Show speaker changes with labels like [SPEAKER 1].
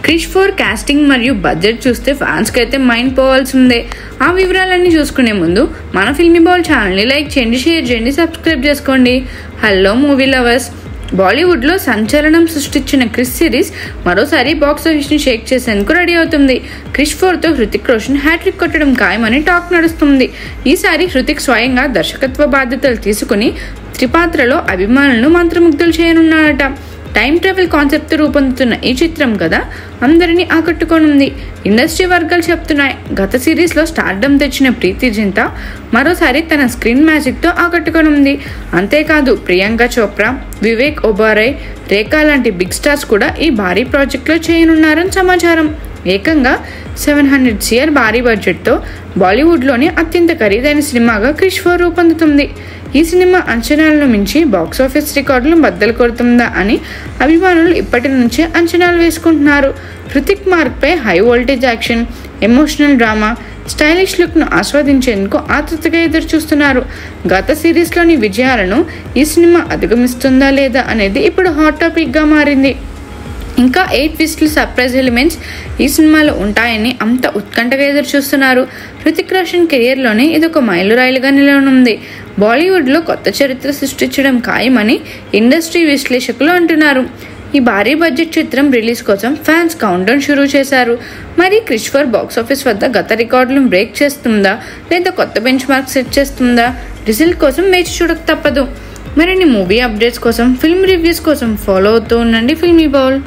[SPEAKER 1] Krish 4 casting మరియు budget చూస్తే ఫ్యాన్స్కి అయితే మైండ్ పోవాల్సిందే. ఆ వివరాలన్నీ చూసుకునే ముందు మన ఫిల్మీ బాల్ ఛానల్ని లైక్ చేయండి, షేర్ చేయండి, సబ్స్క్రైబ్ చేసుకోండి. హలో మూవీ లవర్స్, బాలీవుడ్లో సంచలనం సృష్టించిన క్రిష్ సిరీస్ మరోసారి బాక్స్ ఆఫీస్ని షేక్ చేసేందుకు రెడీ అవుతుంది. క్రిష్ 4తో హృతిక్ రోషన్ హ్యాట్రిక్ కొట్టడం ఖాయమని టాక్ నడుస్తుంది. ఈసారి హృతిక్ స్వయంగా దర్శకత్వ బాధ్యతలు తీసుకుని త్రిపాత్రలో అభిమానులను మంత్రముగ్ధులు చేయనున్నాడట. టైం ట్రావెల్ కాన్సెప్ట్తో రూపొందుతున్న ఈ చిత్రం కథ అందరినీ ఆకట్టుకోనుంది. ఇండస్ట్రీ వర్గాలు చెప్తున్నాయి, గత సిరీస్లో స్టార్డమ్ తెచ్చిన ప్రీతి జింతా మరోసారి తన స్క్రీన్ మ్యాజిక్తో ఆకట్టుకోనుంది. అంతేకాదు ప్రియాంక చోప్రా, వివేక్ ఒబెరాయ్, రేఖా లాంటి బిగ్ స్టార్స్ కూడా ఈ భారీ ప్రాజెక్ట్లో చేయనున్నారని సమాచారం. ఏకంగా 700 CR భారీ బడ్జెట్తో బాలీవుడ్లోని అత్యంత ఖరీదైన సినిమాగా క్రిష్ 4 రూపొందుతుంది. ఈ సినిమా అంచనాలను మించి బాక్సాఫీస్ రికార్డులు బద్దలు కొడుతుందా అని అభిమానులు ఇప్పటి నుంచే అంచనాలు వేసుకుంటున్నారు. హృతిక్ మార్క్పై high voltage action, emotional drama, stylish లుక్ను ఆస్వాదించేందుకు ఆతృతగా ఎదురు చూస్తున్నారు. గత సిరీస్లోని విజయాలను ఈ సినిమా అధిగమిస్తుందా లేదా అనేది ఇప్పుడు హాట్ టాపిక్గా మారింది. ఇంకా 8 ట్విస్ట్లు, సర్ప్రైజ్ ఎలిమెంట్స్ ఈ సినిమాలో ఉంటాయని అంత ఉత్కంఠగా ఎదురు చూస్తున్నారు. హృతిక్ రోషన్ కెరియర్లోనే ఇదొక మైలురాయిలుగా నిలవనుంది. బాలీవుడ్లో కొత్త చరిత్ర సృష్టించడం ఖాయమని ఇండస్ట్రీ విశ్లేషకులు అంటున్నారు. ఈ భారీ బడ్జెట్ చిత్రం రిలీజ్ కోసం ఫ్యాన్స్ కౌంట్డౌన్ షురూ చేశారు. మరి క్రిష్ 4 బాక్సాఫీస్ వద్ద గత రికార్డులను బ్రేక్ చేస్తుందా లేదా కొత్త బెంచ్ మార్క్ సెట్ చేస్తుందా? రిజల్ట్ కోసం వేచి చూడక తప్పదు. మరిన్ని మూవీ అప్డేట్స్ కోసం, ఫిల్మ్ రివ్యూస్ కోసం ఫాలో అవుతూ ఉండండి ఫిల్మీ బాల్.